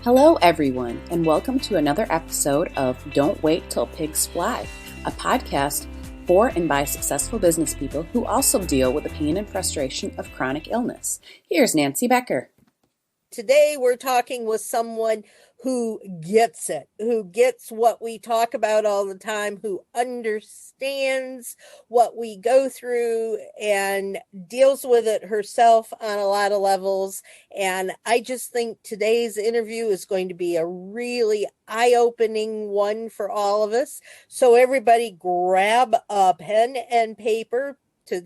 Hello, everyone, and welcome to another episode of Don't Wait Till Pigs Fly, a podcast for and by successful business people who also deal with the pain and frustration of chronic illness. Here's Nancy Becker. Today, we're talking with someone who gets it, who gets what we talk about all the time, who understands what we go through and deals with it herself on a lot of levels. And I just think today's interview is going to be a really eye-opening one for all of us. So everybody grab a pen and paper to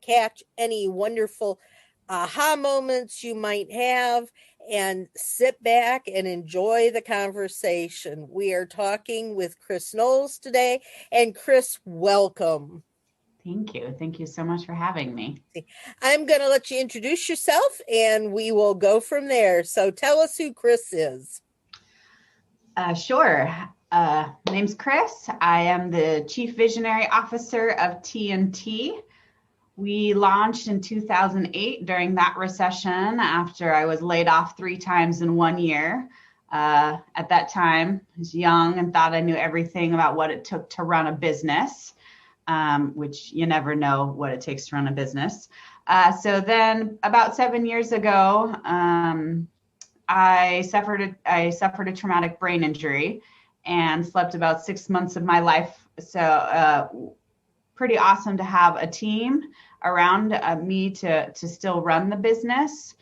catch any wonderful aha moments you might have, and sit back and enjoy the conversation. We are talking with Crys Noell today. And Crys, welcome. Thank you. Thank you so much for having me. I'm going to let you introduce yourself and we will go from there. So tell us who Crys is. Sure. My name's Crys. I am the Chief Visionary Officer of T&T. We launched in 2008 during that recession after I was laid off 3 times in 1 year. At that time, I was young and thought I knew everything about what it took to run a business, which you never know what it takes to run a business. So then about 7 years ago, I suffered a traumatic brain injury and slept about 6 months of my life. So pretty awesome to have a team around me to still run the business.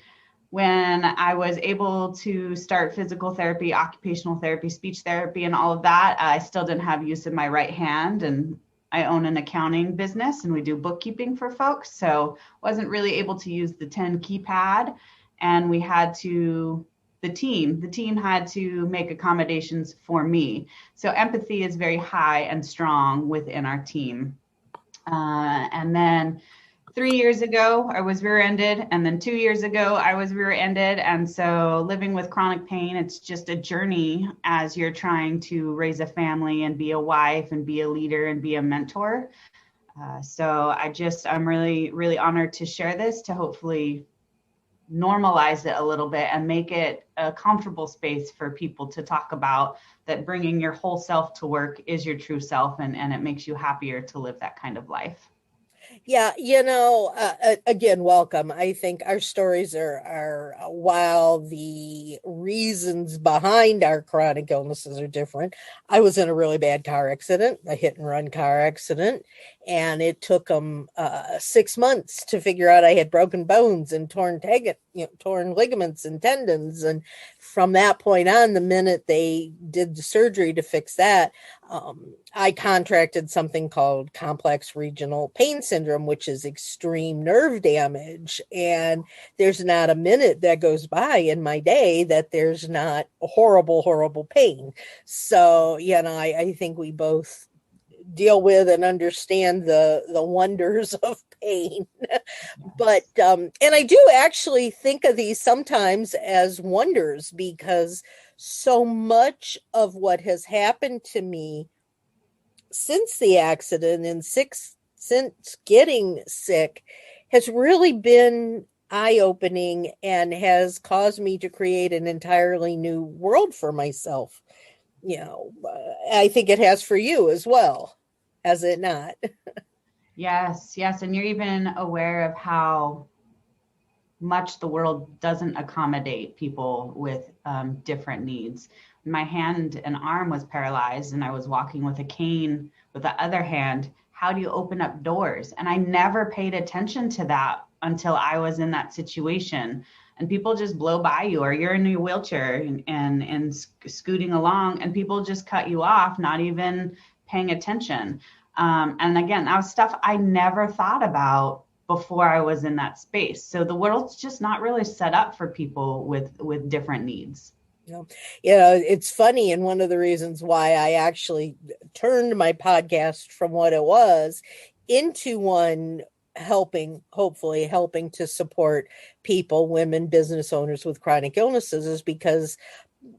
When I was able to start physical therapy, occupational therapy, speech therapy, and all of that, I still didn't have use of my right hand. And I own an accounting business and we do bookkeeping for folks. So wasn't really able to use the 10 keypad. And we had to, the team had to make accommodations for me. So empathy is very high and strong within our team. And then 3 years ago, I was rear-ended. And then 2 years ago, I was rear-ended. And so living with chronic pain, it's just a journey as you're trying to raise a family and be a wife and be a leader and be a mentor. So I'm really, really honored to share this, to hopefully normalize it a little bit and make it a comfortable space for people to talk about that bringing your whole self to work is your true self, and it makes you happier to live that kind of life. Yeah, again, welcome. I think our stories are while the reasons behind our chronic illnesses are different. I was in a really bad car accident, a hit and run car accident, and it took them 6 months to figure out I had broken bones and torn ligaments and tendons. And from that point on, the minute they did the surgery to fix that, I contracted something called complex regional pain syndrome, which is extreme nerve damage. And there's not a minute that goes by in my day that there's not horrible, horrible pain. So, I think we both deal with and understand the wonders of pain. Yes. But and I do actually think of these sometimes as wonders, because so much of what has happened to me since the accident and since getting sick has really been eye-opening and has caused me to create an entirely new world for myself. I think it has for you as well, has it not? Yes. And you're even aware of how much the world doesn't accommodate people with different needs. My hand and arm was paralyzed and I was walking with a cane with the other hand. How do you open up doors? And I never paid attention to that until I was in that situation. And people just blow by you, or you're in your wheelchair and scooting along, and people just cut you off, not even paying attention. And again, that was stuff I never thought about before I was in that space. So the world's just not really set up for people with different needs. It's funny. And one of the reasons why I actually turned my podcast from what it was into one hopefully helping to support people, women, business owners with chronic illnesses, is because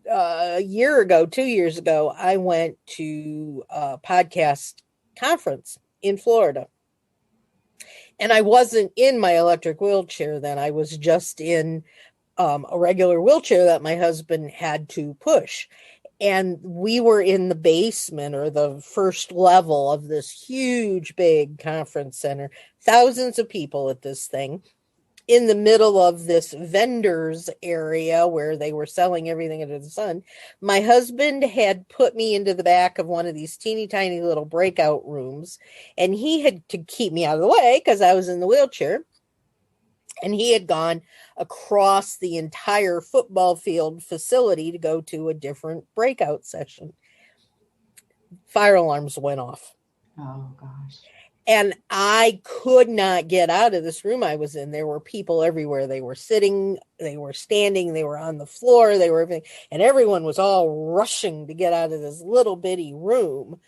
a year ago, 2 years ago, I went to a podcast conference in Florida. And I wasn't in my electric wheelchair then. I was just in a regular wheelchair that my husband had to push. And we were in the basement or the first level of this huge, big conference center, thousands of people at this thing, in the middle of this vendors area where they were selling everything under the sun. My husband had put me into the back of one of these teeny tiny little breakout rooms, and he had to keep me out of the way because I was in the wheelchair. And he had gone across the entire football field facility to go to a different breakout session. Fire alarms went off. Oh, gosh. And I could not get out of this room I was in. There were people everywhere. They were sitting, they were standing, they were on the floor, they were everything. And everyone was all rushing to get out of this little bitty room.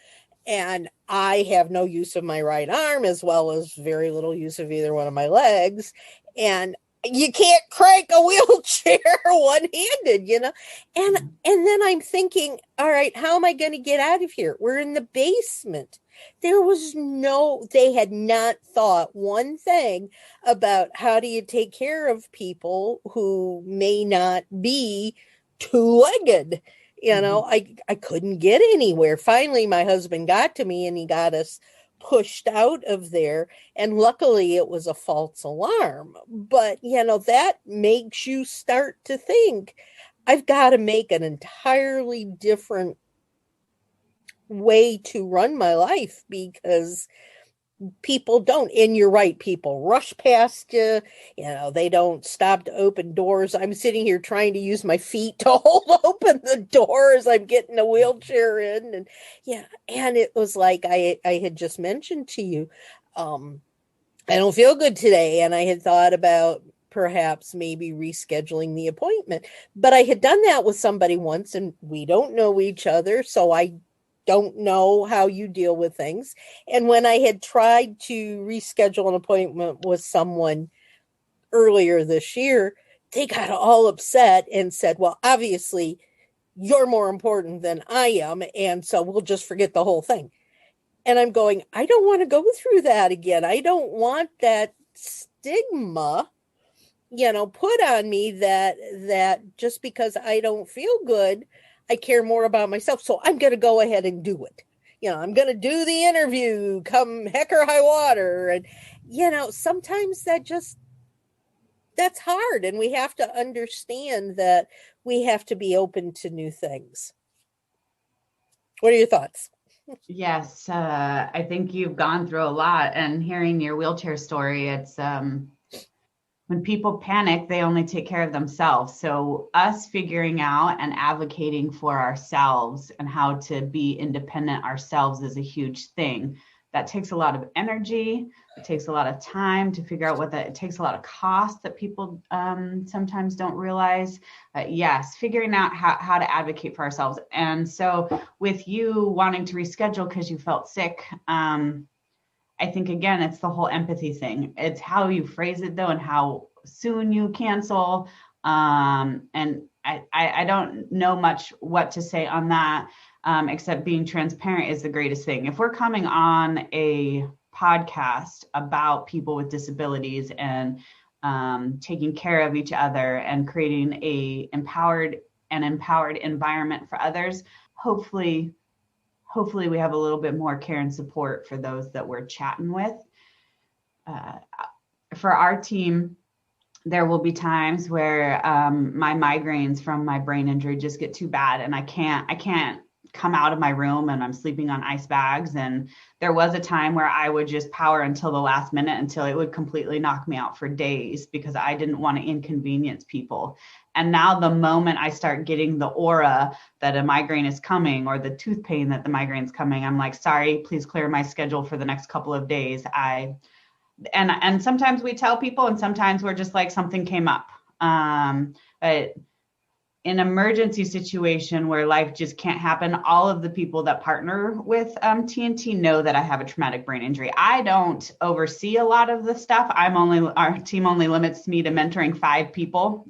And I have no use of my right arm, as well as very little use of either one of my legs. And you can't crank a wheelchair one-handed, you know? And then I'm thinking, all right, how am I going to get out of here? We're in the basement. They had not thought one thing about how do you take care of people who may not be two-legged. You know, I couldn't get anywhere. Finally, my husband got to me and he got us pushed out of there. And luckily it was a false alarm. But, you know, that makes you start to think, I've got to make an entirely different way to run my life, because people don't, and you're right, people rush past you, you know, they don't stop to open doors. I'm sitting here trying to use my feet to hold open the door as I'm getting a wheelchair in. And yeah, and it was like I had just mentioned to you, I don't feel good today, and I had thought about perhaps maybe rescheduling the appointment, but I had done that with somebody once, and we don't know each other, so I don't know how you deal with things. And when I had tried to reschedule an appointment with someone earlier this year, they got all upset and said, well, obviously you're more important than I am, and so we'll just forget the whole thing. And I'm going, I don't want to go through that again. I don't want that stigma, you know, put on me that just because I don't feel good, I care more about myself. So I'm going to go ahead and do it. You know, I'm going to do the interview, come heck or high water. And, you know, sometimes that's hard. And we have to understand that we have to be open to new things. What are your thoughts? Yes, I think you've gone through a lot, and hearing your wheelchair story, it's when people panic, they only take care of themselves. So us figuring out and advocating for ourselves and how to be independent ourselves is a huge thing. That takes a lot of energy. It takes a lot of time to figure out it takes a lot of cost that people sometimes don't realize. Yes, figuring out how to advocate for ourselves. And so with you wanting to reschedule because you felt sick, I think, again, it's the whole empathy thing. It's how you phrase it, though, and how soon you cancel. And I don't know much what to say on that, except being transparent is the greatest thing. If we're coming on a podcast about people with disabilities and taking care of each other and creating an empowered environment for others, hopefully we have a little bit more care and support for those that we're chatting with. For our team, there will be times where my migraines from my brain injury just get too bad, and I can't come out of my room, and I'm sleeping on ice bags. And there was a time where I would just power until the last minute, until it would completely knock me out for days, because I didn't want to inconvenience people. And now the moment I start getting the aura that a migraine is coming, or the tooth pain that the migraine is coming, I'm like, sorry, please clear my schedule for the next couple of days. And sometimes we tell people, and sometimes we're just like, something came up. But in an emergency situation where life just can't happen, all of the people that partner with TNT know that I have a traumatic brain injury. I don't oversee a lot of the stuff. Our team only limits me to mentoring 5 people,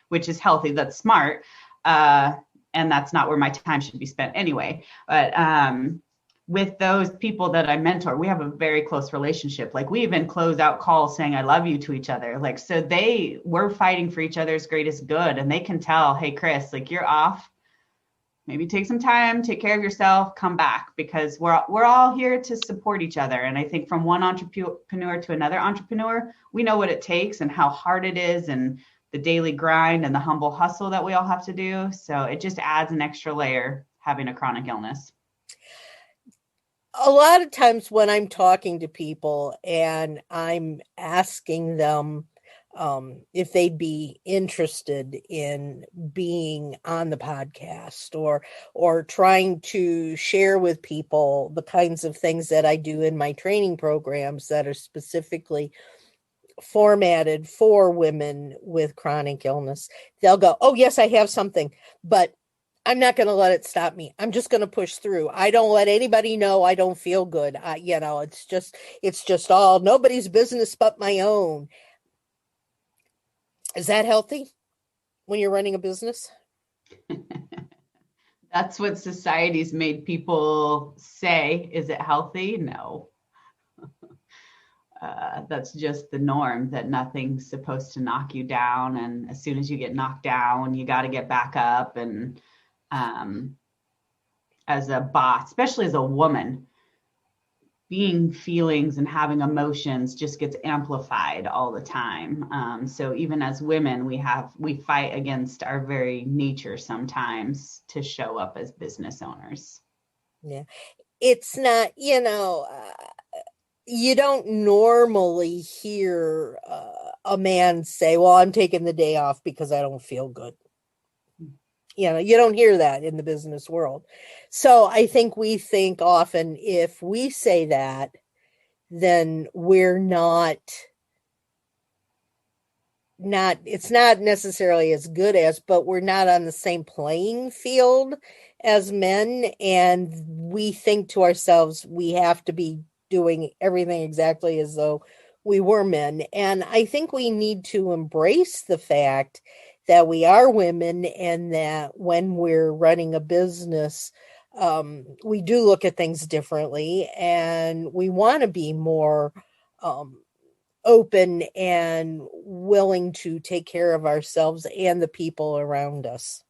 which is healthy. That's smart. And that's not where my time should be spent anyway. But with those people that I mentor, we have a very close relationship. Like we even close out calls saying, I love you to each other. Like, so we're fighting for each other's greatest good. And they can tell, hey, Crys, like you're off. Maybe take some time, take care of yourself, come back, because we're all here to support each other. And I think from one entrepreneur to another entrepreneur, we know what it takes and how hard it is and the daily grind and the humble hustle that we all have to do. So it just adds an extra layer having a chronic illness. A lot of times when I'm talking to people and I'm asking them if they'd be interested in being on the podcast or trying to share with people the kinds of things that I do in my training programs that are specifically formatted for women with chronic illness, they'll go, oh, yes, I have something, but I'm not going to let it stop me. I'm just going to push through. I don't let anybody know I don't feel good. It's just all nobody's business but my own. Is that healthy when you're running a business? That's what society's made people say. Is it healthy? No. That's just the norm, that nothing's supposed to knock you down. And as soon as you get knocked down, you got to get back up. And as a boss, especially as a woman, being feelings and having emotions just gets amplified all the time. So even as women, we fight against our very nature sometimes to show up as business owners. Yeah. It's not, you don't normally hear a man say, well, I'm taking the day off because I don't feel good. You don't hear that in the business world. So I think we think often if we say that, then we're not, it's not necessarily as good as, but we're not on the same playing field as men. And we think to ourselves, we have to be doing everything exactly as though we were men. And I think we need to embrace the fact that we are women and that when we're running a business, we do look at things differently and we want to be more open and willing to take care of ourselves and the people around us.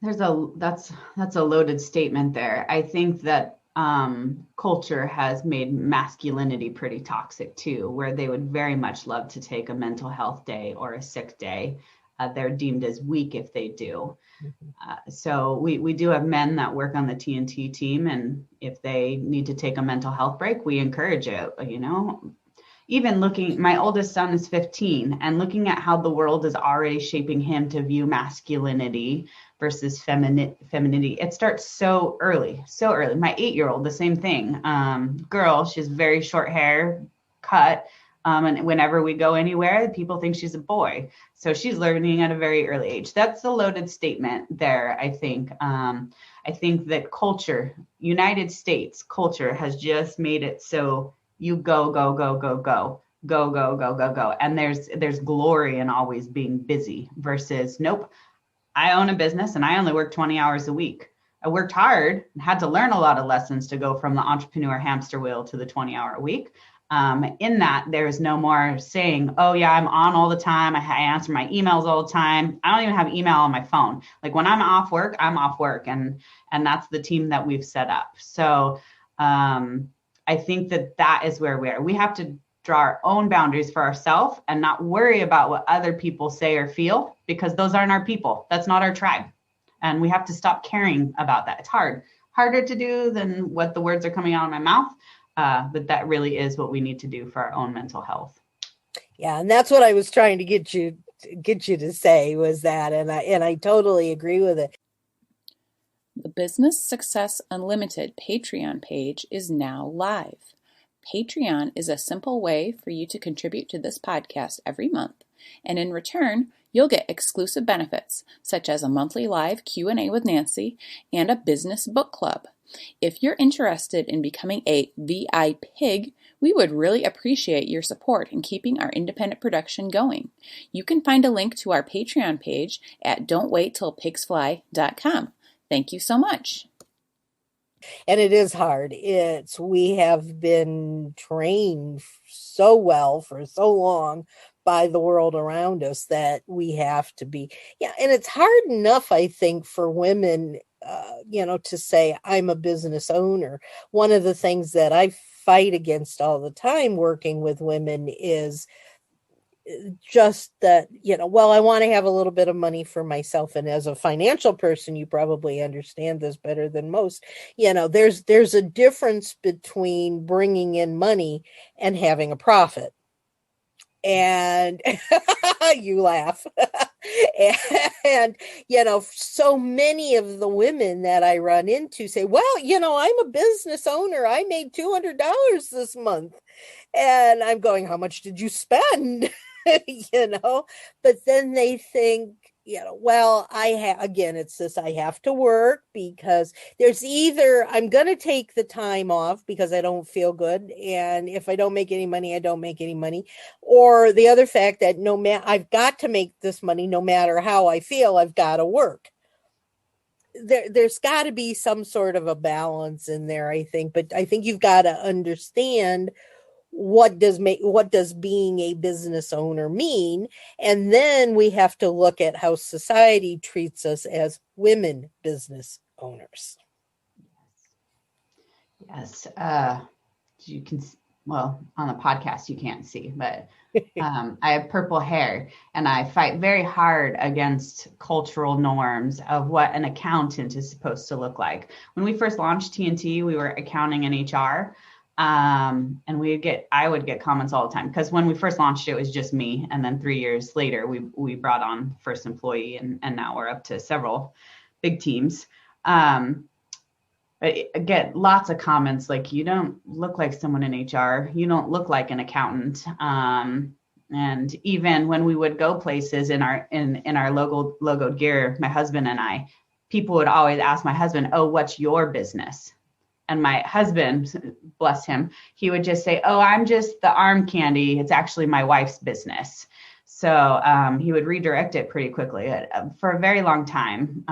That's a loaded statement there. I think that culture has made masculinity pretty toxic too, where they would very much love to take a mental health day or a sick day. They're deemed as weak if they do. So we do have men that work on the TNT team, and if they need to take a mental health break, we encourage it. Even my oldest son is 15, and looking at how the world is already shaping him to view masculinity versus femininity, it starts so early. My 8-year-old, the same thing. Girl, she has very short hair, cut. And whenever we go anywhere, people think she's a boy. So she's learning at a very early age. That's a loaded statement there, I think. I think that culture, United States culture, has just made it so you go, go, go, go, go, go, go, go, go, go. And there's glory in always being busy versus, nope, I own a business and I only work 20 hours a week. I worked hard and had to learn a lot of lessons to go from the entrepreneur hamster wheel to the 20-hour a week. In that, there's no more saying, oh yeah, I'm on all the time. I answer my emails all the time. I don't even have email on my phone. Like when I'm off work, I'm off work. And that's the team that we've set up. So I think that is where we are. We have to draw our own boundaries for ourselves and not worry about what other people say or feel, because those aren't our people. That's not our tribe. And we have to stop caring about that. It's harder to do than what the words are coming out of my mouth. But that really is what we need to do for our own mental health. Yeah, and that's what I was trying to get you to say was that, and I totally agree with it. The Business Success Unlimited Patreon page is now live. Patreon is a simple way for you to contribute to this podcast every month, and in return, you'll get exclusive benefits such as a monthly live Q&A with Nancy and a business book club. If you're interested in becoming a VI Pig, we would really appreciate your support in keeping our independent production going. You can find a link to our Patreon page at don'twaittillpigsfly.com. Thank you so much. And it is hard. We have been trained so well for so long by the world around us that we have to be, yeah. And it's hard enough, I think, for women, to say, I'm a business owner. One of the things that I fight against all the time working with women is just that, well, I want to have a little bit of money for myself. And as a financial person, you probably understand this better than most. There's a difference between bringing in money and having a profit. And you laugh. And, so many of the women that I run into say, well, I'm a business owner. I made $200 this month. And I'm going, how much did you spend? But then they think, well, again, it's this, I have to work because there's either I'm going to take the time off because I don't feel good. And if I don't make any money, I don't make any money. Or the other fact that I've got to make this money, no matter how I feel, I've got to work. There's got to be some sort of a balance in there, I think. But I think you've got to understand what does being a business owner mean, and then we have to look at how society treats us as women business owners. Yes. You can, well, on the podcast you can't see, but I have purple hair, and I fight very hard against cultural norms of what an accountant is supposed to look like. When we first launched TNT, we were accounting and HR. And I would get comments all the time, because when we first launched, it was just me. And then 3 years later, we brought on first employee, and now we're up to several big teams. I get lots of comments like, you don't look like someone in HR. You don't look like an accountant. And even when we would go places in our logoed gear, my husband and I, people would always ask my husband, oh, what's your business? And my husband, bless him, he would just say, oh, I'm just the arm candy. It's actually my wife's business. So he would redirect it pretty quickly. For a very long time,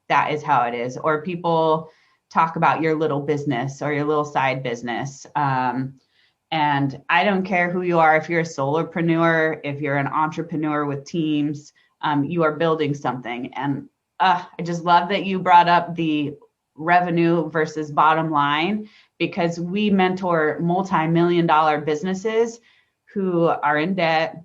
that is how it is. Or people talk about your little business or your little side business. And I don't care who you are. If you're a solopreneur, if you're an entrepreneur with teams, you are building something. And I just love that you brought up the revenue versus bottom line, because we mentor multi-million-dollar businesses who are in debt,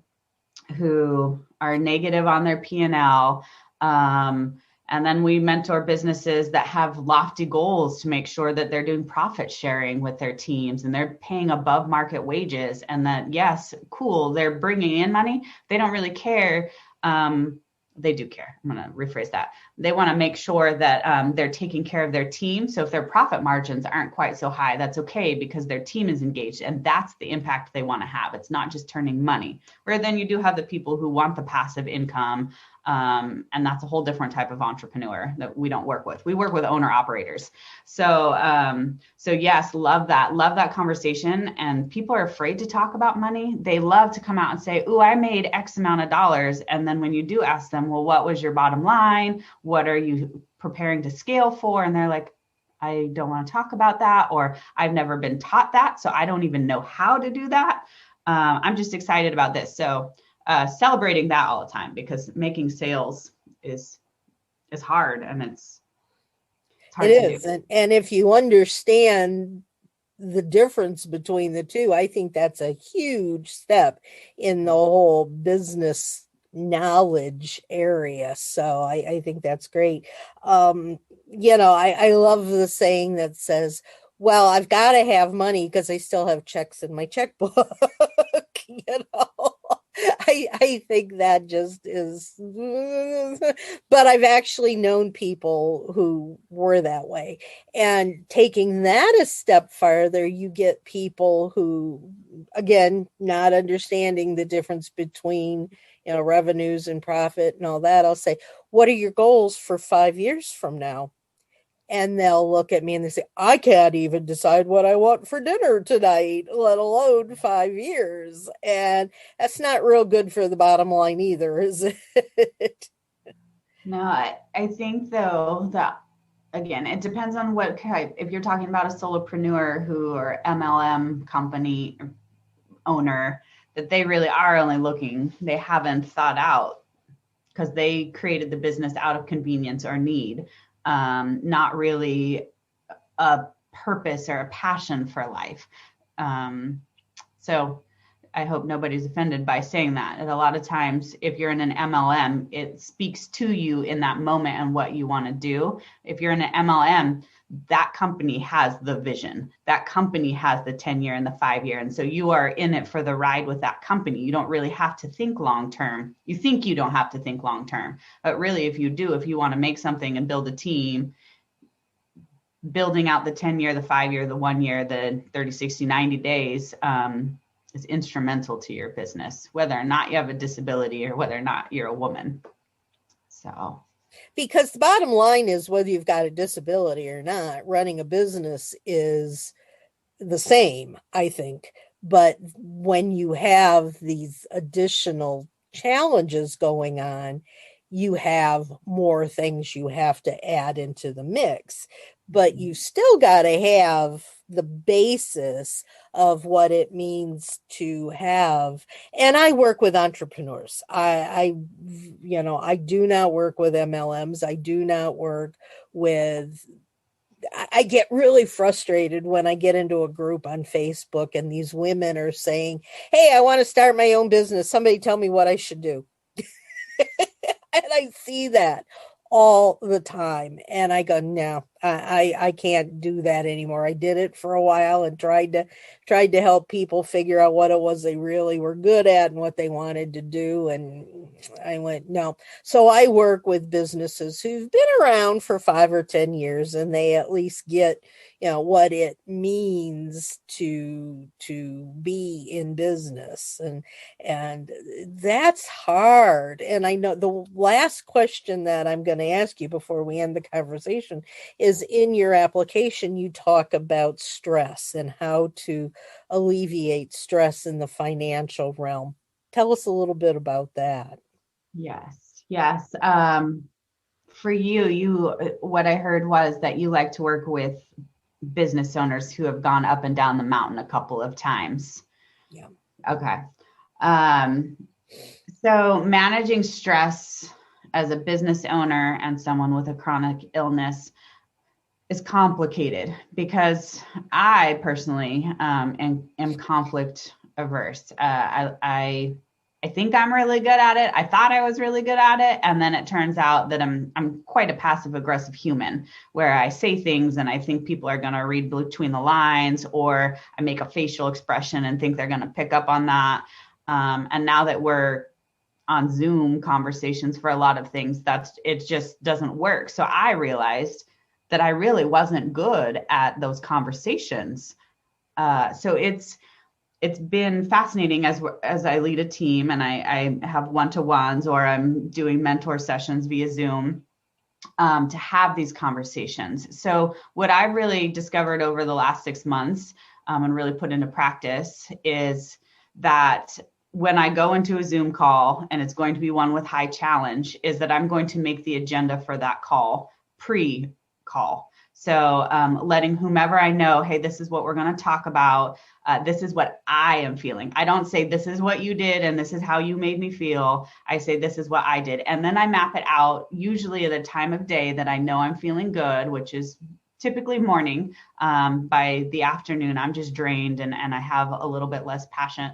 who are negative on their P&L. And then we mentor businesses that have lofty goals to make sure that they're doing profit sharing with their teams and they're paying above market wages. And that, yes, cool, they're bringing in money. They don't really care. They do care. I'm going to rephrase that. They want to make sure that they're taking care of their team. So if their profit margins aren't quite so high, that's okay, because their team is engaged, and that's the impact they want to have. It's not just turning money. Where then you do have the people who want the passive income. And that's a whole different type of entrepreneur that we don't work with. We work with owner operators. So yes, love that conversation. And people are afraid to talk about money. They love to come out and say, "Ooh, I made X amount of dollars." And then when you do ask them, well, what was your bottom line? What are you preparing to scale for? And they're like, I don't want to talk about that, or I've never been taught that, so I don't even know how to do that. I'm just excited about this. So celebrating that all the time, because making sales is hard, and it's hard to do. And if you understand the difference between the two, I think that's a huge step in the whole business knowledge area. So I think that's great. I love the saying that says, well, I've got to have money because I still have checks in my checkbook. I think that just is, but I've actually known people who were that way. And taking that a step farther, you get people who, again, not understanding the difference between, revenues and profit and all that. I'll say, what are your goals for 5 years from now? And they'll look at me and they say, I can't even decide what I want for dinner tonight, let alone 5 years. And that's not real good for the bottom line either, is it? No, I think though that again, it depends on what type. If you're talking about a solopreneur or MLM company owner, that they really are only looking, they haven't thought out because they created the business out of convenience or need, not really a purpose or a passion for life. So I hope nobody's offended by saying that. And a lot of times, if you're in an MLM, it speaks to you in that moment and what you want to do. If you're in an MLM, that company has the vision. That company has the 10-year and the 5-year. And so you are in it for the ride with that company. You don't really have to think long term. You think you don't have to think long term. But really, if you do, if you want to make something and build a team, building out the 10-year, the 5-year, the 1 year, the 30, 60, 90 days is instrumental to your business, whether or not you have a disability or whether or not you're a woman. So, because the bottom line is, whether you've got a disability or not, running a business is the same, I think. But when you have these additional challenges going on, you have more things you have to add into the mix. But you still got to have the basis of what it means to have. And I work with entrepreneurs. I do not work with MLMs. I do not work with. I get really frustrated when I get into a group on Facebook and these women are saying, "Hey, I want to start my own business. Somebody tell me what I should do." And I see that all the time. And I go, no, I can't do that anymore. I did it for a while and tried to help people figure out what it was they really were good at and what they wanted to do. And I went, no. So I work with businesses who've been around for 5 or 10 years, and they at least get, what it means to be in business. And that's hard. And I know the last question that I'm going to ask you before we end the conversation is, in your application, you talk about stress and how to alleviate stress in the financial realm. Tell us a little bit about that. yes. For you, what I heard was that you like to work with business owners who have gone up and down the mountain a couple of times. Yeah. Okay. So managing stress as a business owner and someone with a chronic illness is complicated, because I personally am conflict averse. I think I'm really good at it. I thought I was really good at it. And then it turns out that I'm quite a passive aggressive human, where I say things and I think people are going to read between the lines, or I make a facial expression and think they're going to pick up on that. And now that we're on Zoom conversations for a lot of things, it just doesn't work. So I realized that I really wasn't good at those conversations. So it's been fascinating as I lead a team and I have one-to-ones, or I'm doing mentor sessions via Zoom, to have these conversations. So what I've really discovered over the last 6 months, and really put into practice, is that when I go into a Zoom call, and it's going to be one with high challenge, is that I'm going to make the agenda for that call pre-call. So letting whomever I know, hey, this is what we're going to talk about. This is what I am feeling. I don't say this is what you did and this is how you made me feel. I say this is what I did. And then I map it out, usually at a time of day that I know I'm feeling good, which is typically morning. By the afternoon, I'm just drained and I have a little bit less passion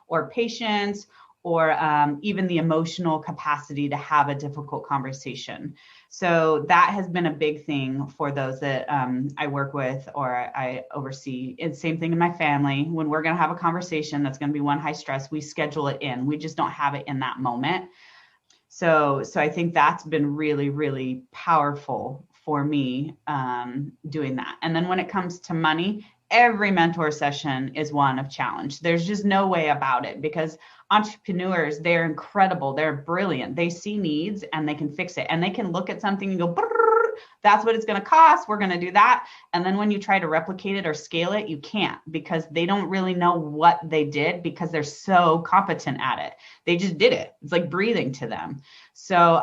or patience, or even the emotional capacity to have a difficult conversation. So that has been a big thing for those that I work with or I oversee. It's the same thing in my family. When we're going to have a conversation that's going to be one high stress, we schedule it in. We just don't have it in that moment. So I think that's been really, really powerful for me, doing that. And then when it comes to money, every mentor session is one of challenge. There's just no way about it, because entrepreneurs, they're incredible. They're brilliant. They see needs and they can fix it. And they can look at something and go, That's what it's going to cost. We're going to do that. And then when you try to replicate it or scale it, you can't, because they don't really know what they did because they're so competent at it. They just did it. It's like breathing to them. So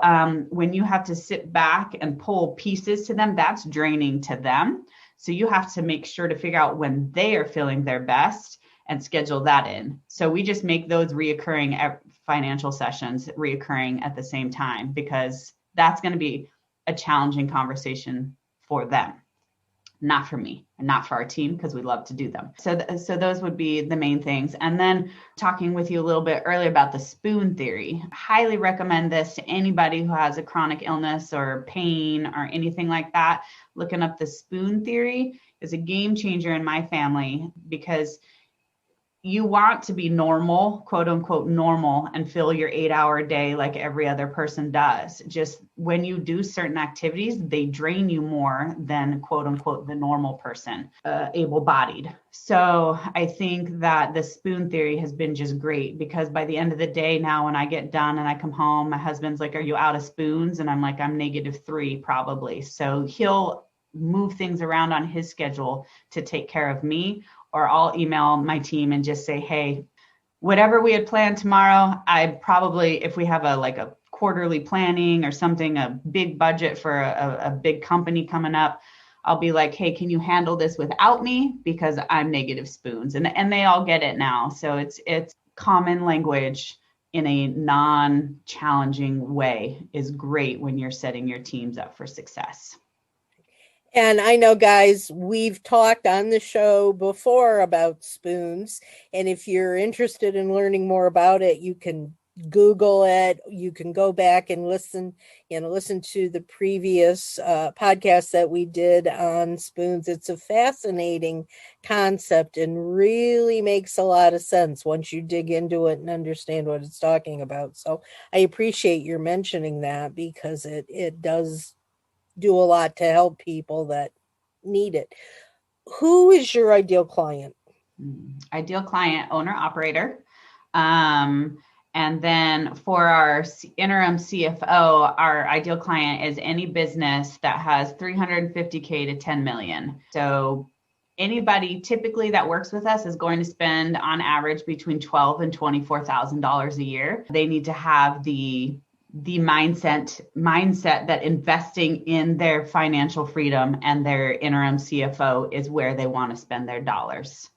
when you have to sit back and pull pieces to them, that's draining to them. So you have to make sure to figure out when they are feeling their best and schedule that in. So we just make those reoccurring financial sessions reoccurring at the same time, because that's going to be a challenging conversation for them, not for me and not for our team, because we love to do them. So those would be the main things. And then talking with you a little bit earlier about the spoon theory, highly recommend this to anybody who has a chronic illness or pain or anything like that. Looking up the spoon theory is a game changer in my family, because you want to be normal, quote unquote, normal, and fill your 8-hour day like every other person does. Just when you do certain activities, they drain you more than, quote unquote, the normal person, able-bodied. So I think that the spoon theory has been just great, because by the end of the day now, when I get done and I come home, my husband's like, "Are you out of spoons?" And I'm like, "I'm -3 probably." So he'll move things around on his schedule to take care of me. Or I'll email my team and just say, "Hey, whatever we had planned tomorrow, I probably, if we have a quarterly planning or something, a big budget for a big company coming up, I'll be like, 'Hey, can you handle this without me? Because I'm -spoons." And they all get it now. So it's common language in a non-challenging way is great when you're setting your teams up for success. And I know, guys, we've talked on the show before about spoons. And if you're interested in learning more about it, you can Google it. You can go back and listen to the previous podcast that we did on spoons. It's a fascinating concept and really makes a lot of sense once you dig into it and understand what it's talking about. So I appreciate your mentioning that, because it does do a lot to help people that need it. Who is your ideal client? Ideal client, owner operator. And then for our interim CFO, our ideal client is any business that has 350K to 10 million. So anybody typically that works with us is going to spend on average between $12,000 and $24,000 a year. They need to have the mindset that investing in their financial freedom and their interim CFO is where they want to spend their dollars.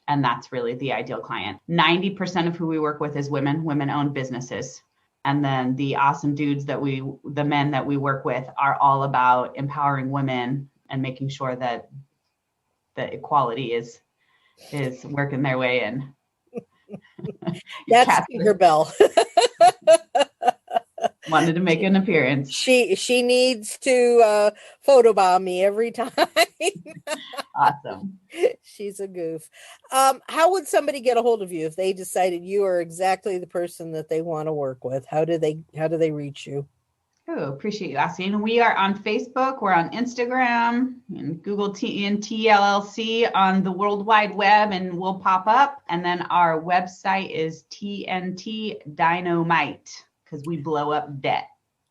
And that's really the ideal client. 90% of who we work with is women-owned businesses. And then the awesome dudes the men that we work with are all about empowering women and making sure that the equality is working their way in. That's Tinkerbell. Wanted to make an appearance. She needs to photobomb me every time. Awesome. She's a goof. How would somebody get a hold of you if they decided you are exactly the person that they want to work with? How do they reach you? Oh, appreciate you asking. We are on Facebook. We're on Instagram and Google TNT LLC on the World Wide Web, and we'll pop up. And then our website is TNT Dynamite, because we blow up debt.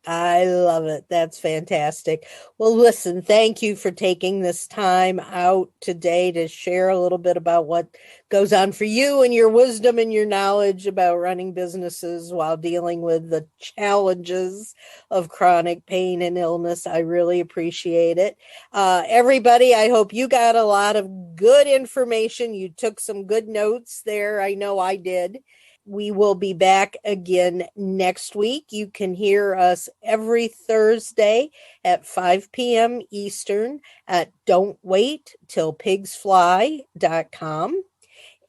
I love it. That's fantastic. Well, listen, thank you for taking this time out today to share a little bit about what goes on for you and your wisdom and your knowledge about running businesses while dealing with the challenges of chronic pain and illness. I really appreciate it. Everybody, I hope you got a lot of good information. You took some good notes there. I know I did. We will be back again next week. You can hear us every Thursday at 5 p.m. Eastern at don'twaittillpigsfly.com.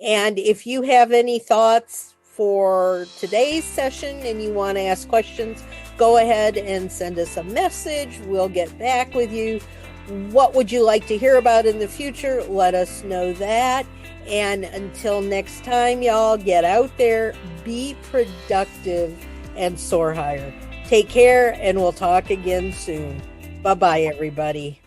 And if you have any thoughts for today's session and you want to ask questions, go ahead and send us a message. We'll get back with you. What would you like to hear about in the future? Let us know that. And until next time, y'all, get out there, be productive, and soar higher. Take care, and we'll talk again soon. Bye-bye, everybody.